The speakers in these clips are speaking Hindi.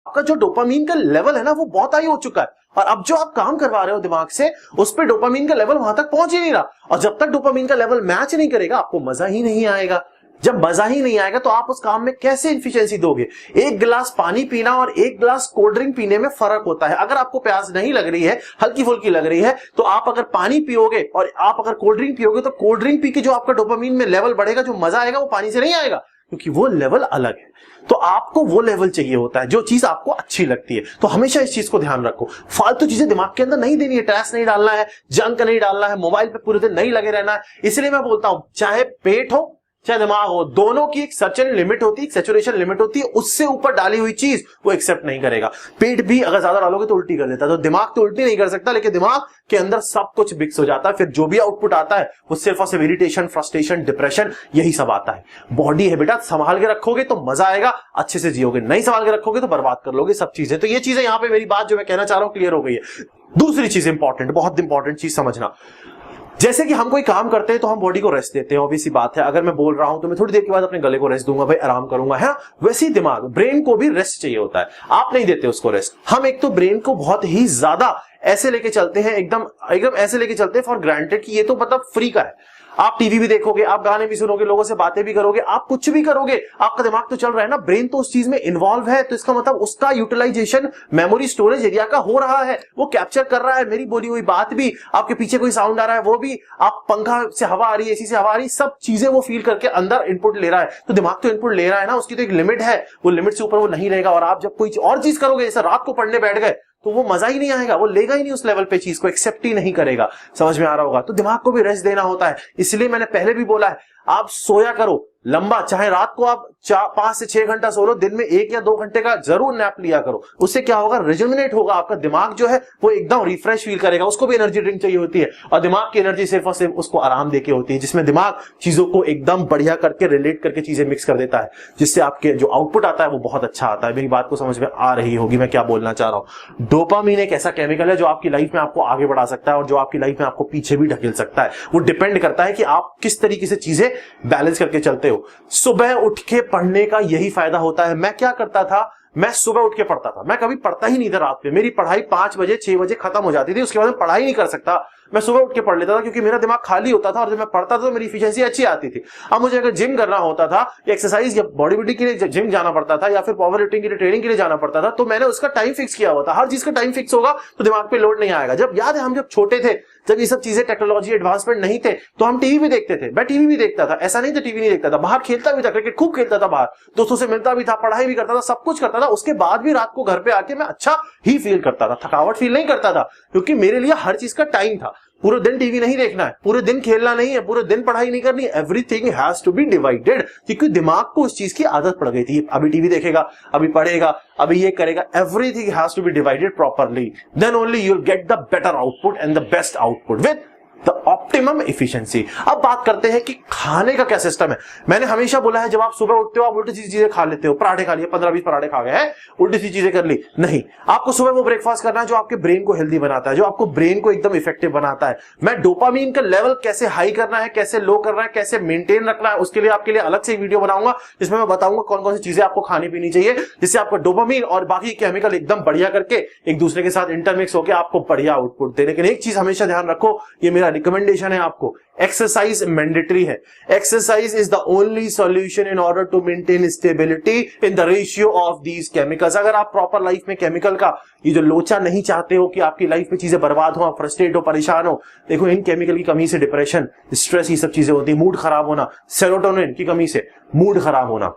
आपका जो डोपामीन का लेवल है ना वो बहुत हाई हो चुका है, और अब जो आप काम करवा रहे हो दिमाग से उस पे डोपामीन का लेवल वहां तक पहुंच ही नहीं रहा, और जब तक डोपामीन का लेवल मैच नहीं करेगा आपको मजा ही नहीं आएगा। जब मजा ही नहीं आएगा तो आप उस काम में कैसे एफिशिएंसी दोगे? एक गिलास पानी पीना और एक गिलास कोल्ड ड्रिंक पीने में फर्क होता है। अगर आपको प्यास नहीं लग रही है, हल्की फुल्की लग रही है, तो आप अगर पानी पियोगे और आप अगर कोल्ड ड्रिंक पियोगे तो कोल्ड ड्रिंक पी के जो आपका डोपामीन में लेवल बढ़ेगा, जो मजा आएगा वो पानी से नहीं आएगा, क्योंकि वो लेवल अलग है। तो आपको वो लेवल चाहिए होता है जो चीज आपको अच्छी लगती है। तो हमेशा इस चीज को ध्यान रखो, फालतू चीजें दिमाग के अंदर नहीं देनी है, ट्रैश नहीं डालना है, जंक नहीं डालना है, मोबाइल पे पूरे दिन नहीं लगे रहना है। इसलिए मैं बोलता हूं चाहे पेट हो चाहे दिमाग हो, दोनों की एक सर्टेन लिमिट होती है, सैचुरेशन लिमिट होती है, उससे ऊपर डाली हुई चीज वो एक्सेप्ट नहीं करेगा। पेट भी अगर ज्यादा डालोगे तो उल्टी कर देता है, तो दिमाग तो उल्टी नहीं कर सकता, लेकिन दिमाग के अंदर सब कुछ मिक्स हो जाता है। फिर जो भी आउटपुट आता है वो सिर्फ और सिर्फ इरिटेशन, फ्रस्ट्रेशन, डिप्रेशन, यही सब आता है। बॉडी है बेटा, संभाल के रखोगे तो मजा आएगा, अच्छे से जियोगे, नहीं संभाल के रखोगे तो बर्बाद कर लोगे सब चीजें। तो ये चीजें यहां पे मेरी बात जो मैं कहना चाह रहा हूं क्लियर हो गई है। दूसरी चीज इंपॉर्टेंट, बहुत इंपॉर्टेंट चीज समझना, जैसे कि हम कोई काम करते हैं तो हम बॉडी को रेस्ट देते हैं, ऑब्वियस सी बात है। अगर मैं बोल रहा हूं तो मैं थोड़ी देर के बाद अपने गले को रेस्ट दूंगा, भाई आराम करूंगा, है। वैसे ही दिमाग, ब्रेन को भी रेस्ट चाहिए होता है, आप नहीं देते उसको रेस्ट। हम एक तो ब्रेन को बहुत ही ज्यादा ऐसे लेके चलते हैं, एकदम ऐसे लेके चलते हैं फॉर ग्रांटेड कि ये तो मतलब फ्री का है। आप टीवी भी देखोगे, आप गाने भी सुनोगे, लोगों से बातें भी करोगे, आप कुछ भी करोगे, आपका दिमाग तो चल रहा है ना, ब्रेन तो उस चीज में इन्वॉल्व है, तो इसका मतलब उसका यूटिलाइजेशन मेमोरी स्टोरेज एरिया का हो रहा है, वो कैप्चर कर रहा है मेरी बोली हुई बात भी, आपके पीछे कोई साउंड आ रहा है वो भी, आप पंखा से हवा आ रही है, एसी से हवा आ रही है, सब चीजें वो फील करके अंदर इनपुट ले रहा है। तो दिमाग तो इनपुट ले रहा है ना, उसकी तो एक लिमिट है, वो लिमिट से ऊपर वो नहीं रहेगा। और आप जब कोई और चीज करोगे, जैसे रात को पढ़ने बैठ गए, तो वो मजा ही नहीं आएगा, वो लेगा ही नहीं उस लेवल पे, चीज को एक्सेप्ट ही नहीं करेगा। समझ में आ रहा होगा? तो दिमाग को भी रेस्ट देना होता है। इसलिए मैंने पहले भी बोला है, आप सोया करो लंबा, चाहे रात को आप 5 से 6 घंटा सो लो, दिन में 1 या 2 घंटे का जरूर नैप लिया करो। उससे क्या होगा, रिजुमिनेट होगा, आपका दिमाग जो है वो एकदम रिफ्रेश फील करेगा। उसको भी एनर्जी ड्रिंक चाहिए होती है, और दिमाग की एनर्जी सिर्फ और सिर्फ उसको आराम देके होती है, जिसमें दिमाग चीजों को एकदम बढ़िया करके रिलेट करके चीजें मिक्स कर देता है, जिससे आपके जो आउटपुट आता है वो बहुत अच्छा आता है। मेरी बात को समझ में आ रही होगी मैं क्या बोलना चाह रहा हूं। डोपामीन एक ऐसा केमिकल है जो आपकी लाइफ में आपको आगे बढ़ा सकता है और जो आपकी लाइफ में आपको पीछे भी ढकेल सकता है। वो डिपेंड करता है कि आप किस तरीके से चीजें बैलेंस करके चलते हो। सुबह उठ के पढ़ने का यही फायदा होता है। मैं क्या करता था, मैं सुबह उठ के पढ़ता था, मैं कभी पढ़ता ही नहीं था रात में। मेरी पढ़ाई 5 बजे 6 बजे खत्म हो जाती थी, उसके बाद मैं पढ़ाई नहीं कर सकता, मैं सुबह उठ के पढ़ लेता था, क्योंकि मेरा दिमाग खाली होता था और जब मैं पढ़ता था तो मेरी एफिशिएंसी अच्छी आती थी। अब मुझे अगर जिम करना होता था, एक्सरसाइज या बॉडी बिल्डिंग के लिए जिम जाना पड़ता था, या फिर पावर लिफ्टिंग के लिए ट्रेनिंग के लिए जाना पड़ता था, तो मैंने उसका टाइम फिक्स किया हुआ था। हर चीज का टाइम फिक्स होगा तो दिमाग पे लोड नहीं आएगा। जब याद है हम जब छोटे थे, जब ये सब चीजें टेक्नोलॉजी एडवांसमेंट नहीं थे, तो हम टीवी भी देखते थे। मैं टीवी भी देखता था, ऐसा नहीं था टीवी नहीं देखता था, बाहर खेलता भी था, क्रिकेट खूब खेलता था, बाहर दोस्तों से मिलता भी था, पढ़ाई भी करता था, सब कुछ करता था। उसके बाद भी रात को घर पे आके मैं अच्छा ही फील करता था, थकावट फील नहीं करता था, क्योंकि मेरे लिए हर चीज का टाइम था। पूरे दिन टीवी नहीं देखना है, पूरे दिन खेलना नहीं है, पूरे दिन पढ़ाई नहीं करनी, everything has to be divided, क्योंकि दिमाग को उस चीज की आदत पड़ गई थी। अभी टीवी देखेगा, अभी पढ़ेगा, अभी ये करेगा, everything has to be divided properly, then only you will get the better output and the best output with the optimum efficiency. अब बात करते हैं कि खाने का क्या सिस्टम है। मैंने हमेशा बोला है, जब आप सुबह उठते हो आप उल्टी सी चीजें खा लेते हो, पराठे खा लिए, 15-20 पराठे खा गए हैं, उल्टी सी चीजें कर ली। नहीं, आपको सुबह वो ब्रेकफास्ट करना है जो आपके ब्रेन को हेल्दी बनाता है, जो आपको ब्रेन को एकदम इफेक्टिव बनाता है। मैं डोपामीन का लेवल कैसे हाई करना है, कैसे लो करना है, कैसे मेंटेन रखना है, उसके लिए आपके लिए अलग से एक वीडियो बनाऊंगा, जिसमें मैं बताऊंगा कौन कौन सी चीजें आपको खानी पीनी चाहिए, जिससे आपका डोपामीन और बाकी केमिकल एकदम बढ़िया करके एक दूसरे के साथ इंटरमिक्स होकर आपको बढ़िया आउटपुट दे। लेकिन एक चीज हमेशा ध्यान रखो, ये मेरा रिकमेंडेशन है आपको, एक्सरसाइज मैंडेटरी है। Exercise is the only solution in order to maintain stability in the ratio of these chemicals. अगर आप प्रॉपर लाइफ में केमिकल का ये जो लोचा नहीं चाहते हो कि आपकी लाइफ में चीजें बर्बाद हो, आप फ्रस्ट्रेट हो, परेशान हो, देखो इन केमिकल की कमी से डिप्रेशन, स्ट्रेस, ये सब चीजें होती है। मूड खराब होना, सेरोटोनिन की कमी से मूड खराब होना,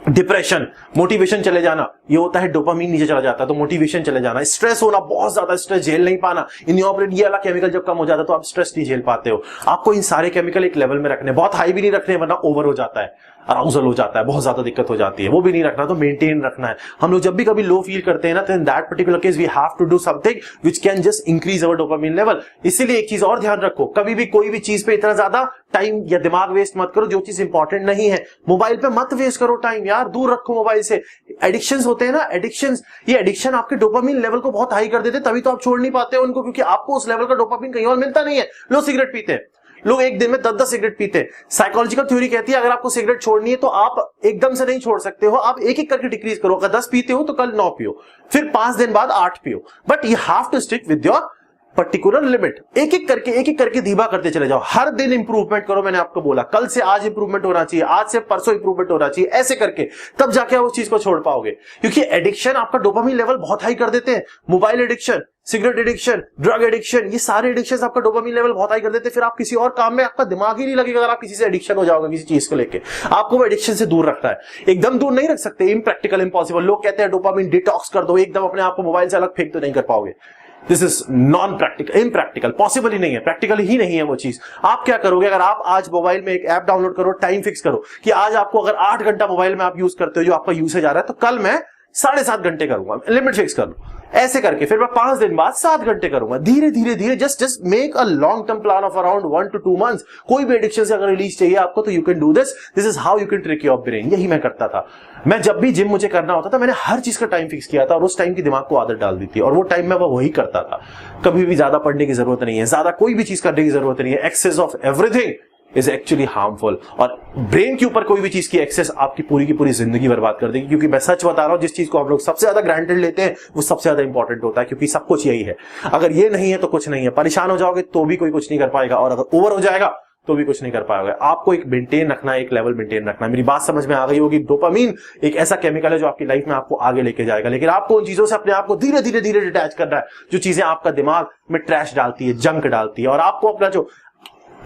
डिप्रेशन, मोटिवेशन चले जाना, ये होता है डोपामीन नीचे चला जाता है तो मोटिवेशन चले जाना, स्ट्रेस होना, बहुत ज्यादा स्ट्रेस झेल नहीं पाना, इनऑपरेट ये वाला केमिकल जब कम हो जाता है तो आप स्ट्रेस नहीं झेल पाते हो। आपको इन सारे केमिकल एक लेवल में रखने, बहुत हाई भी नहीं रखने वरना ओवर हो जाता है, अराउजल हो जाता है, बहुत ज्यादा दिक्कत हो जाती है, वो भी नहीं रखना, तो मेंटेन रखना है। हम लोग जब भी कभी लो फील करते हैं ना, तो in that particular case we have to do something which can just increase our dopamine level. इसीलिए एक चीज और ध्यान रखो, कभी भी कोई भी चीज पे इतना ज्यादा टाइम या दिमाग वेस्ट मत करो जो चीज इंपॉर्टेंट नहीं है। मोबाइल पे मत वेस्ट करो टाइम यार, दूर रखो मोबाइल से। एडिक्शंस होते हैं ना, एडिक्शंस, ये एडिक्शन आपके डोपामीन लेवल को बहुत हाई कर देते, तभी तो आप छोड़ नहीं पाते हो उनको, क्योंकि आपको उस लेवल का डोपामीन कहीं और मिलता नहीं है। लो सिगरेट पीते हैं, लोग एक दिन में 10-10 सिगरेट पीते हैं। साइकोलॉजिकल थ्योरी कहती है अगर आपको सिगरेट छोड़नी है तो आप एकदम से नहीं छोड़ सकते हो, आप एक एक करके डिक्रीज करो। अगर 10 पीते हो तो कल 9 पियो, फिर 5 दिन बाद 8 पियो, but you have to stick with your particular limit. एक एक करके धीमा करते चले जाओ, हर दिन इंप्रूवमेंट करो। मैंने आपको बोला कल से आज इंप्रूवमेंट होना चाहिए, आज से परसों इंप्रूवमेंट होना चाहिए, ऐसे करके तब जाके आप उस चीज को छोड़ पाओगे। क्योंकि एडिक्शन आपका डोपामिन लेवल बहुत हाई कर देते हैं। Mobile addiction, cigarette addiction, drug addiction, ये सारे एडिक्शन आपका डोपामिन लेवल बहुत हाई कर देते हैं। फिर आप किसी और काम में आपका दिमाग ही नहीं लगेगा। अगर आप किसी से एडिक्शन हो जाओगे किसी चीज को लेके, आपको वो एडिक्शन से दूर रखना है। एकदम दूर नहीं रख सकते, इम्प्रैक्टिकल, इम्पॉसिबल। लोग कहते हैं डोपामिन डिटॉक्स कर दो, एकदम अपने आप को मोबाइल से अलग फेंक तो नहीं कर पाओगे। This is non practical, impractical, possible ही नहीं है, प्रैक्टिकल ही नहीं है वो चीज। आप क्या करोगे, अगर आप आज मोबाइल में एक ऐप डाउनलोड करो, टाइम फिक्स करो कि आज आपको अगर 8 घंटा मोबाइल में आप यूज करते हो, जो आपका यूसेज आ रहा है, तो कल मैं 7.5 घंटे करूंगा, लिमिट फिक्स कर लो। ऐसे करके फिर मैं 5 दिन बाद 7 घंटे करूंगा। धीरे धीरे धीरे just make a long term plan of around 1 to 2 months। कोई भी एडिक्शन से अगर रिलीज चाहिए आपको तो you can do this. This is how you can trick your brain. यही मैं करता था। मैं जब भी जिम मुझे करना होता था, मैंने हर चीज का टाइम फिक्स किया था और उस टाइम की दिमाग को आदत डाल दी थी, और वो टाइम में वही करता था। कभी भी ज्यादा पढ़ने की जरूरत नहीं है, ज्यादा कोई भी चीज करने की जरूरत नहीं है। Excess of everything is actually harmful, और ब्रेन के ऊपर कोई भी चीज की एक्सेस आपकी पूरी की पूरी जिंदगी बर्बाद कर देगी। क्योंकि मैं सच बता रहा हूं, जिस चीज को हम लोग सबसे ज्यादा ग्रांटेड लेते हैं वो सबसे ज्यादा इंपॉर्टेंट होता है, क्योंकि सब कुछ यही है। अगर ये नहीं है तो कुछ नहीं है। परेशान हो जाओगे तो भी कोई कुछ नहीं कर पाएगा, और अगर ओवर हो जाएगा तो भी कुछ नहीं कर पाओगे। आपको एक मेंटेन रखना है, एक लेवल मेंटेन रखना है। मेरी बात समझ में आ गई होगी। डोपामीन एक ऐसा केमिकल है जो आपकी लाइफ में आपको आगे लेके जाएगा, लेकिन आपको उन चीजों से अपने आप को धीरे धीरे धीरे डिटैच करना है जो चीजें आपका दिमाग में ट्रैश डालती है, जंक डालती है। और आपको अपना जो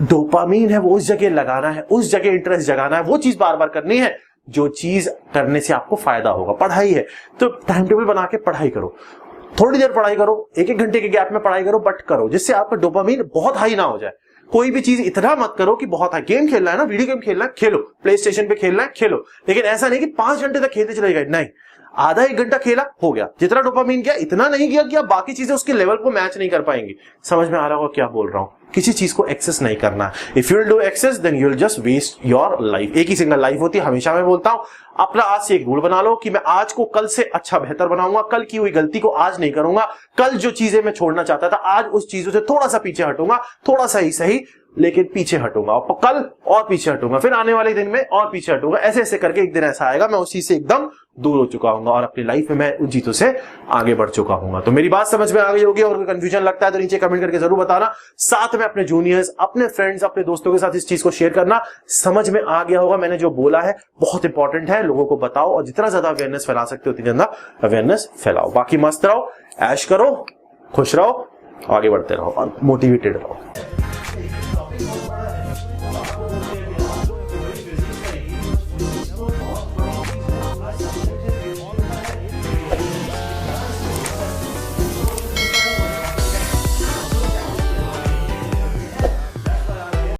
डोपामीन है वो उस जगह लगाना है, उस जगह इंटरेस्ट जगाना है, वो चीज बार बार करनी है जो चीज करने से आपको फायदा होगा। पढ़ाई है तो टाइम टेबल बना के पढ़ाई करो, थोड़ी देर पढ़ाई करो, 1-1 घंटे के गैप में पढ़ाई करो, बट करो जिससे आपका डोपामीन बहुत हाई ना हो जाए। कोई भी चीज इतना मत करो कि बहुत हाई। गेम खेलना है ना, वीडियो गेम खेलना है, खेलो। प्ले स्टेशन पे खेलना है, खेलो, लेकिन ऐसा नहीं कि 5 घंटे तक खेलते चले गए। नहीं, आधा 1 घंटा खेला, हो गया। जितना डोपामीन गया इतना नहीं गया कि आप बाकी चीजें उसके लेवल को मैच नहीं कर पाएंगी। समझ में आ रहा होगा क्या बोल रहा हूं? किसी चीज को एक्सेस नहीं करना। If you will do excess then you will just waste your life. एक ही सिंगल लाइफ होती है। हमेशा मैं बोलता हूं, अपना आज से एक रूल बना लो कि मैं आज को कल से अच्छा बेहतर बनाऊंगा, कल की हुई गलती को आज नहीं करूंगा, कल जो चीजें मैं छोड़ना चाहता था आज उस चीजों से थोड़ा सा पीछे हटूंगा, थोड़ा सा ही सही, लेकिन पीछे हटूंगा, और कल और पीछे हटूंगा, फिर आने वाले दिन में और पीछे हटूंगा। ऐसे ऐसे करके एक दिन ऐसा आएगा मैं उस चीज से एकदम दूर हो चुका हूं और अपनी लाइफ में मैं उन चीजों से आगे बढ़ चुका हूं। तो मेरी बात समझ में आ गई होगी, और कोई कंफ्यूजन लगता है तो नीचे कमेंट करके जरूर बताना। साथ में अपने जूनियर्स, अपने फ्रेंड्स, अपने दोस्तों के साथ इस चीज को शेयर करना। समझ में आ गया होगा मैंने जो बोला है बहुत इंपॉर्टेंट है, लोगों को बताओ, और जितना ज्यादा अवेयरनेस फैला सकते हो उतनी ज्यादा अवेयरनेस फैलाओ। बाकी मस्त रहो, ऐश करो, खुश रहो, आगे बढ़ते रहो और मोटिवेटेड रहो।